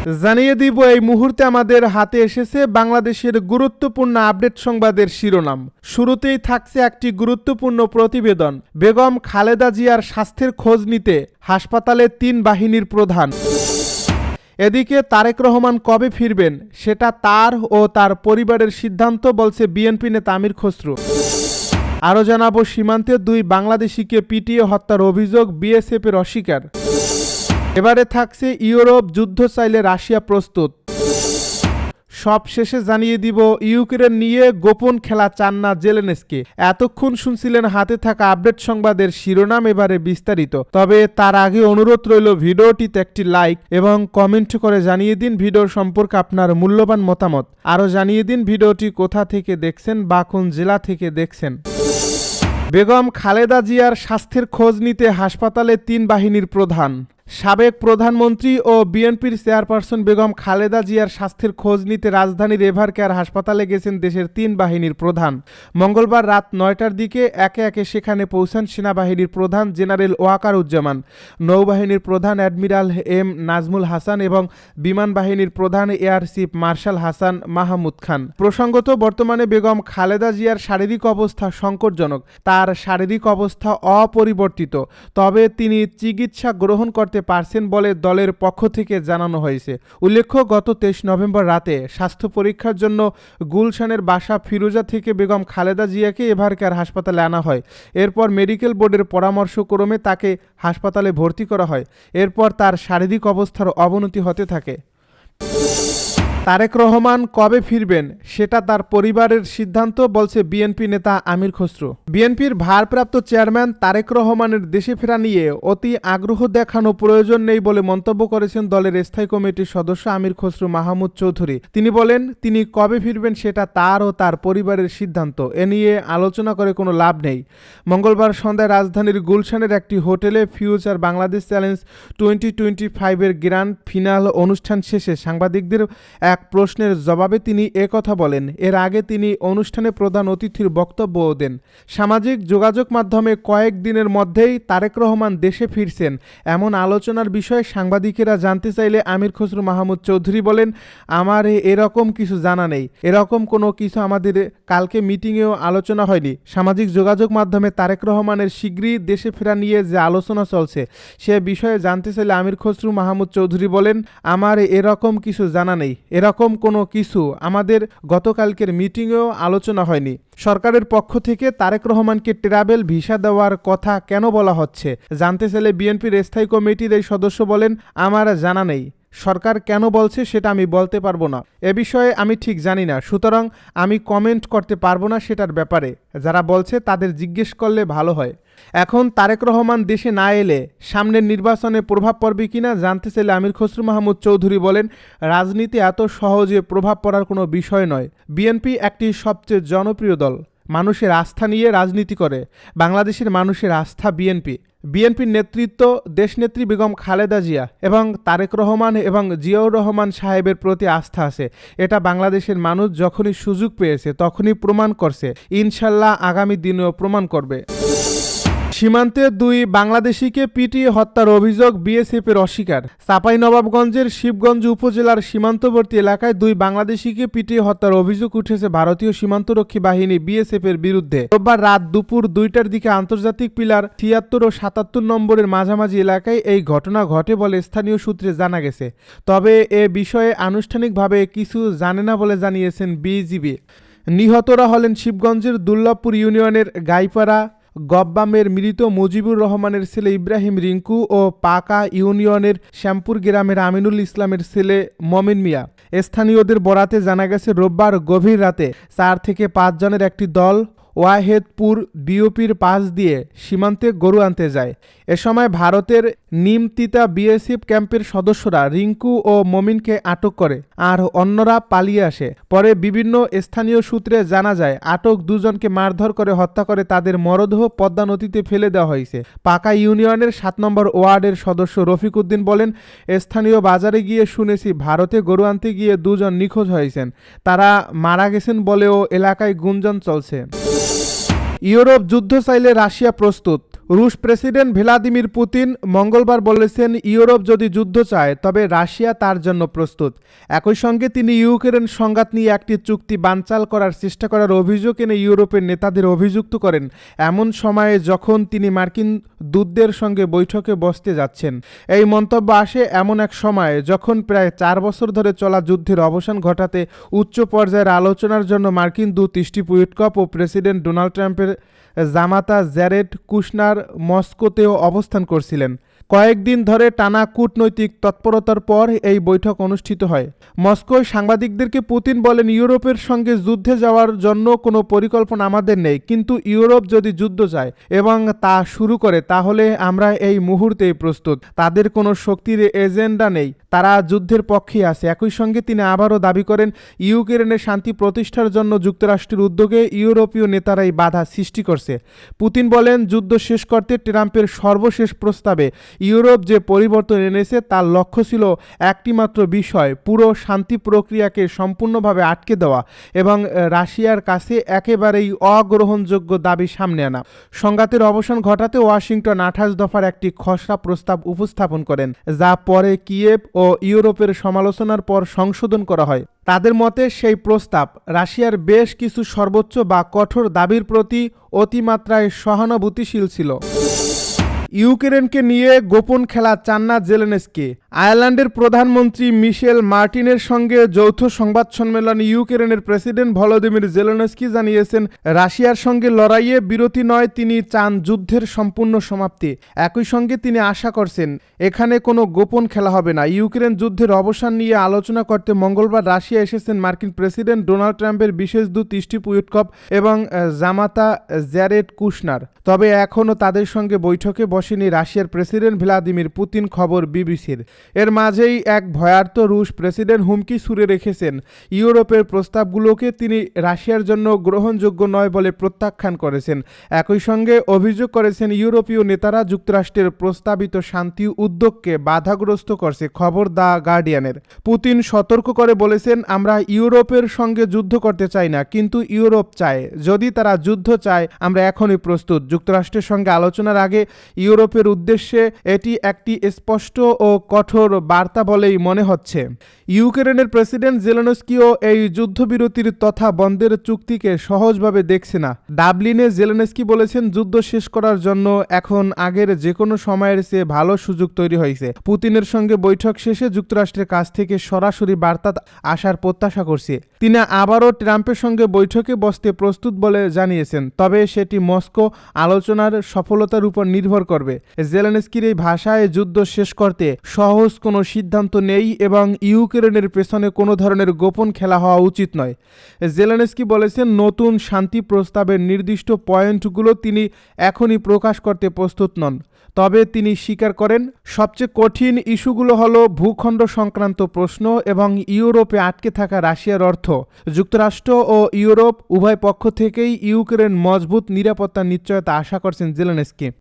জানিয়ে দিব এই মুহূর্তে আমাদের হাতে এসেছে বাংলাদেশের গুরুত্বপূর্ণ আপডেট সংবাদের শিরোনাম। শুরুতেই থাকছে একটি গুরুত্বপূর্ণ প্রতিবেদন। বেগম খালেদা জিয়ার স্বাস্থ্যের খোঁজ নিতে হাসপাতালে ৩ বাহিনীর প্রধান। এদিকে তারেক রহমান কবে ফিরবেন সেটা তার ও তার পরিবারের সিদ্ধান্ত, বলছে বিএনপি নেতা আমির খসরু। আরও জানাবো সীমান্তে 2 বাংলাদেশিকে পিটিয়ে হত্যার অভিযোগ, বিএসএফের অস্বীকার। এবারে থাকছে ইউরোপ যুদ্ধ চাইলে রাশিয়া প্রস্তুত। সব শেষে জানিয়ে দিব ইউক্রেন নিয়ে গোপন খেলা চান না জেলেনস্কি। এতক্ষণ শুনছিলেন হাতে থাকা আপডেট সংবাদের শিরোনাম, এবারে বিস্তারিত। তবে তার আগে অনুরোধ রইল ভিডিওটিতে একটি লাইক এবং কমেন্ট করে জানিয়ে দিন ভিডিও সম্পর্কে আপনার মূল্যবান মতামত। আরও জানিয়ে দিন ভিডিওটি কোথা থেকে দেখছেন বা কোন জেলা থেকে দেখছেন। বেগম খালেদা জিয়ার স্বাস্থ্যের খোঁজ নিতে হাসপাতালে 3 বাহিনীর প্রধান। সাবেক প্রধানমন্ত্রী ও বিএনপির চেয়ারপারসন বেগম খালেদা জিয়ার স্বাস্থ্যের খোঁজ নিতে রাজধানীর এভার কেয়ার হাসপাতালে গেছেন দেশের 3 বাহিনীর প্রধান। মঙ্গলবার রাত 9টার দিকে একে একে সেখানে পৌঁছান সেনাবাহিনীর প্রধান জেনারেল ওয়াকারুজ্জামান, নৌবাহিনীর প্রধান অ্যাডমিরাল এম নাজমুল হাসান এবং বিমান বাহিনীর প্রধান air chief marshal Hasan Mahmud Khan. প্রসঙ্গত, বর্তমানে বেগম খালেদা জিয়ার শারীরিক অবস্থা সংকটজনক। তার শারীরিক অবস্থা অপরিবর্তিত, তবে তিনি চিকিৎসা গ্রহণ করতে পারছেন বলে দলের পক্ষ থেকে জানানো হয়েছে। উল্লেখ্য, গত 23 নভেম্বর রাতে স্বাস্থ্য পরীক্ষার জন্য গুলশানের বাসা ফিরোজা থেকে বেগম খালেদা জিয়াকে এভার কেয়ার হাসপাতালে আনা হয়। এরপর মেডিকেল বোর্ডের পরামর্শক্রমে তাকে হাসপাতালে ভর্তি করা হয়। এরপর তার শারীরিক অবস্থার অবনতি হতে থাকে। তারেক রহমান কবে ফিরবেন সেটা তার পরিবারের সিদ্ধান্ত, বলছে বিএনপি নেতা আমির খসরু। বিএনপির ভারপ্রাপ্ত চেয়ারম্যান তারেক রহমানের দেশে ফেরা নিয়ে অতি আগ্রহ দেখানো প্রয়োজন নেই বলে মন্তব্য করেছেন দলের স্থায়ী কমিটির সদস্য আমির খসরু মাহমুদ চৌধুরী। তিনি বলেন, তিনি কবে ফিরবেন সেটা তার ও তার পরিবারের সিদ্ধান্ত, এ নিয়ে আলোচনা করে কোনো লাভ নেই। মঙ্গলবার সন্ধ্যায় রাজধানীর গুলশানের একটি হোটেলে ফিউচার বাংলাদেশ চ্যালেঞ্জ 2025-এর গ্র্যান্ড ফিনাল অনুষ্ঠান শেষে সাংবাদিকদের এক প্রশ্নের জবাবে তিনি একথা বলেন। এর আগে তিনি অনুষ্ঠানে প্রধান অতিথির বক্তব্যও দেন। সামাজিক যোগাযোগ মাধ্যমে কয়েকদিনের মধ্যেই তারেক রহমান দেশে ফিরছেন এমন আলোচনার বিষয়ে সাংবাদিকেরা জানতে চাইলে আমির খসরু মাহমুদ চৌধুরী বলেন, আমার এরকম কিছু জানা নেই, এরকম কোনো কিছু আমাদের কালকে মিটিংয়েও আলোচনা হয়নি। সামাজিক যোগাযোগ মাধ্যমে তারেক রহমানের শীঘ্রই দেশে ফেরা নিয়ে যে আলোচনা চলছে সে বিষয়ে জানতে চাইলে আমির খসরু মাহমুদ চৌধুরী বলেন, আমার এরকম কিছু জানা নেই, এরকম কোনো কিছু আমাদের গতকালকের মিটিংয়েও আলোচনা হয়নি। সরকারের পক্ষ থেকে তারেক রহমানকে ট্রাভেল ভিসা দেওয়ার কথা কেন বলা হচ্ছে জানতে চাইলে বিএনপির স্থায়ী কমিটির এই সদস্য বলেন, আমার জানা নেই, সরকার কেন বলছে সেটা আমি বলতে পারবো না, এ বিষয়ে আমি ঠিক জানি না, সুতরাং আমি কমেন্ট করতে পারবো না সেটার ব্যাপারে। যারা বলছে তাদের জিজ্ঞেস করলে ভালো হয়। এখন তারেক রহমান দেশে না এলে সামনের নির্বাচনে প্রভাব পড়বে কিনা জানতে চাইলে আমির খসরু মাহমুদ চৌধুরী বলেন, রাজনীতি এত সহজে প্রভাব পড়ার কোনো বিষয় নয়। বিএনপি একটি সবচেয়ে জনপ্রিয় দল, মানুষের আস্থা নিয়ে রাজনীতি করে। বাংলাদেশের মানুষের আস্থা বিএনপির নেতৃত্ব, দেশনেত্রী বেগম খালেদা জিয়া এবং তারেক রহমান এবং জিয়াউর রহমান সাহেবের প্রতি আস্থা আছে। এটা বাংলাদেশের মানুষ যখনই সুযোগ পেয়েছে তখনই প্রমাণ করছে, ইনশাল্লাহ আগামী দিনেও প্রমাণ করবে। সীমান্তে 2 বাংলাদেশিকে পিটিয়ে হত্যার অভিযোগ, বিএসএফের অস্বীকার। চাঁপাইনবাবগঞ্জের শিবগঞ্জ উপজেলার সীমান্তবর্তী এলাকায় 2 বাংলাদেশিকে পিটিয়ে হত্যার অভিযোগ উঠেছে ভারতীয় সীমান্তরক্ষী বাহিনী বিএসএফের বিরুদ্ধে। রোববার রাত দুপুর 2টার দিকে আন্তর্জাতিক পিলার 73 ও 77 নম্বরের মাঝামাঝি এলাকায় এই ঘটনা ঘটে বলে স্থানীয় সূত্রে জানা গেছে। তবে এ বিষয়ে আনুষ্ঠানিকভাবে কিছু জানে না বলে জানিয়েছেন বিজিবি। নিহতরা হলেন শিবগঞ্জের দুর্লভপুর ইউনিয়নের গাইপাড়া গব্বামের মৃত মুজিবুর রহমানের ছেলে ইব্রাহিম রিঙ্কু ও পাকা ইউনিয়নের শ্যামপুর গ্রামের আমিনুল ইসলামের ছেলে মমিন মিয়া। স্থানীয়দের বরাতে জানা গেছে, রোববার গভীর রাতে 4 থেকে 5 জনের একটি দল ওয়াহেদপুর বিওপির পাশ দিয়ে সীমান্তে গরু আনতে যায়। এ সময় ভারতের নিমতিতা বিএসএফ ক্যাম্পের সদস্যরা রিঙ্কু ও মমিনকে আটক করে আর অন্যরা পালিয়ে আসে। পরে বিভিন্ন স্থানীয় সূত্রে জানা যায়, আটক 2 জনকে মারধর করে হত্যা করে তাদের মরদেহ পদ্মা নদীতে ফেলে দেওয়া হয়েছে। পাকা ইউনিয়নের 7 নম্বর ওয়ার্ডের সদস্য রফিক উদ্দিন বলেন, স্থানীয় বাজারে গিয়ে শুনেছি ভারতে গরু আনতে গিয়ে 2 জন নিখোঁজ হয়েছেন, তারা মারা গেছেন বলেও এলাকায় গুঞ্জন চলছে। ইউরোপ যুদ্ধ চাইলে রাশিয়া প্রস্তুত। রুশ প্রেসিডেন্ট ভ্লাদিমির পুতিন মঙ্গলবার বলেছেন, ইউরোপ যদি যুদ্ধ চায় তবে রাশিয়া তার জন্য প্রস্তুত। একই সঙ্গে তিনি ইউক্রেন সংঘাত নিয়ে একটি চুক্তি বানচাল করার চেষ্টা করার অভিযোগ এনে ইউরোপের নেতাদের অভিযুক্ত করেন, এমন সময়ে যখন তিনি মার্কিন দূতদের সঙ্গে বৈঠকে বসতে যাচ্ছেন। এই মন্তব্য আসে এমন এক সময়ে যখন প্রায় 4 বছর ধরে চলা যুদ্ধের অবসান ঘটাতে উচ্চ পর্যায়ের আলোচনার জন্য মার্কিন দূত স্টিভ উইটকফ ও প্রেসিডেন্ট ডোনাল্ড ট্রাম্পের জামাতা জ্যারেড কুশনার মস্কোতেও অবস্থান করছিলেন। কয়েকদিন ধরে টানা কূটনৈতিক তৎপরতার পর এই বৈঠক অনুষ্ঠিত হয়। মস্কোয় সাংবাদিকদেরকে পুতিন বলেন, ইউরোপের সঙ্গে যুদ্ধে যাওয়ার জন্য কোনো পরিকল্পনা আমাদের নেই, কিন্তু ইউরোপ যদি যুদ্ধ চায় এবং তা শুরু করে তাহলে আমরা এই মুহূর্তেই প্রস্তুত। তাদের কোনো শক্তির এজেন্ডা নেই, তারা যুদ্ধের পক্ষে আছে। একই সঙ্গে তিনি আবারও দাবি করেন, ইউক্রেনে শান্তি প্রতিষ্ঠার জন্য যুক্তরাষ্ট্রের উদ্যোগে ইউরোপীয় নেতারাই বাধা সৃষ্টি করছে। পুতিন বলেন, যুদ্ধ শেষ করতে ট্রাম্পের সর্বশেষ প্রস্তাবে ইউরোপ যে পরিবর্তন এনেছে তার লক্ষ্য ছিল একটিমাত্র বিষয়, পুরো শান্তি প্রক্রিয়াকে সম্পূর্ণভাবে আটকে দেওয়া এবং রাশিয়ার কাছে একেবারেই অগ্রহণযোগ্য দাবি সামনে আনা। সংঘাতের অবসান ঘটাতে ওয়াশিংটন 28 দফার একটি খসড়া প্রস্তাব উপস্থাপন করেন, যা পরে কিয়েভ ও ইউরোপের সমালোচনার পর সংশোধন করা হয়। তাদের মতে সেই প্রস্তাব রাশিয়ার বেশ কিছু সর্বোচ্চ বা কঠোর দাবির প্রতি অতিমাত্রায় সহানুভূতিশীল ছিল। ইউক্রেনকে নিয়ে গোপন খেলা চান না জেলেনস্কি। আয়ারল্যান্ডের প্রধানমন্ত্রী মিশেল মার্টিনের সঙ্গে যৌথ সংবাদ সম্মেলনে ইউক্রেনের প্রেসিডেন্ট ভলোদিমির জেলেনস্কি জানিয়েছেন, রাশিয়ার সঙ্গে লড়াইয়ে বিরতি নয়, তিনি চান যুদ্ধের সম্পূর্ণ সমাপ্তি। একই সঙ্গে তিনি আশা করছেন, এখানে কোনো গোপন খেলা হবে না। ইউক্রেন যুদ্ধের অবসান নিয়ে আলোচনা করতে মঙ্গলবার রাশিয়া এসেছেন মার্কিন প্রেসিডেন্ট ডোনাল্ড ট্রাম্পের বিশেষ দূত স্টিভ উইটকফ এবং জামাতা জ্যারেড কুশনার। তবে এখনও তাদের সঙ্গে বৈঠকে বসেনি রাশিয়ার প্রেসিডেন্ট ভ্লাদিমির পুতিন, খবর বিবিসির। এর মাঝেই এক ভয়ার্ত রুশ প্রেসিডেন্ট হুমকি ছুড়ে রেখেছেন, ইউরোপের প্রস্তাবগুলোকে তিনি রাশিয়ার জন্য গ্রহণযোগ্য নয় বলে প্রত্যাখ্যান করেছেন। একই সঙ্গে অভিযোগ করেছেন, ইউরোপীয় নেতারা যুক্তরাষ্ট্রের প্রস্তাবিত শান্তি উদ্যোগকে বাধাগ্রস্ত করছে, খবর দ্য গার্ডিয়ানের। পুতিন সতর্ক করে বলেছেন, আমরা ইউরোপের সঙ্গে যুদ্ধ করতে চাই না, কিন্তু ইউরোপ চায়। যদি তারা যুদ্ধ চায় আমরা এখনই প্রস্তুত। যুক্তরাষ্ট্রের সঙ্গে আলোচনার আগে ইউরোপের উদ্দেশ্যে এটি একটি স্পষ্ট ও কঠোর বার্তা বলেই মনে হচ্ছে। ইউক্রেনের প্রেসিডেন্ট জেলেনস্কিও এই যুদ্ধবিরতির তথা বন্ধের চুক্তিকে সহজভাবে দেখছে না। ডাবলিনে জেলেনস্কি বলেছেন, যুদ্ধ শেষ করার জন্য এখন আগের যে কোনো সময়ের চেয়ে ভালো সুযোগ তৈরি হয়েছে। পুতিনের সঙ্গে বৈঠক শেষে যুক্তরাষ্ট্রের কাছ থেকে সরাসরি বার্তা আসার প্রত্যাশা করছে। তিনি আবারও ট্রাম্পের সঙ্গে বৈঠকে বসতে প্রস্তুত বলে জানিয়েছেন, তবে সেটি মস্কো আলোচনার সফলতার উপর নির্ভর করবে। জেলেনস্কির এই ভাষায় যুদ্ধ শেষ করতে সহজ কোনো সিদ্ধান্ত নেই এবং ইউক্রেনের পেছনে কোনো ধরনের গোপন খেলা হওয়া উচিত নয়। জেলেনস্কি বলেছেন, নতুন শান্তি প্রস্তাবের নির্দিষ্ট পয়েন্টগুলো তিনি এখনই প্রকাশ করতে প্রস্তুত নন। তবে তিনি স্বীকার করেন, সবচেয়ে কঠিন ইস্যুগুলো হলো ভূখণ্ড সংক্রান্ত প্রশ্ন এবং ইউরোপে আটকে থাকা রাশিয়ার অর্থ। যুক্তরাষ্ট্র ও ইউরোপ উভয় পক্ষ থেকেই ইউক্রেন মজবুত নিরাপত্তার নিশ্চয়তা আশা করছেন জেলেনস্কি।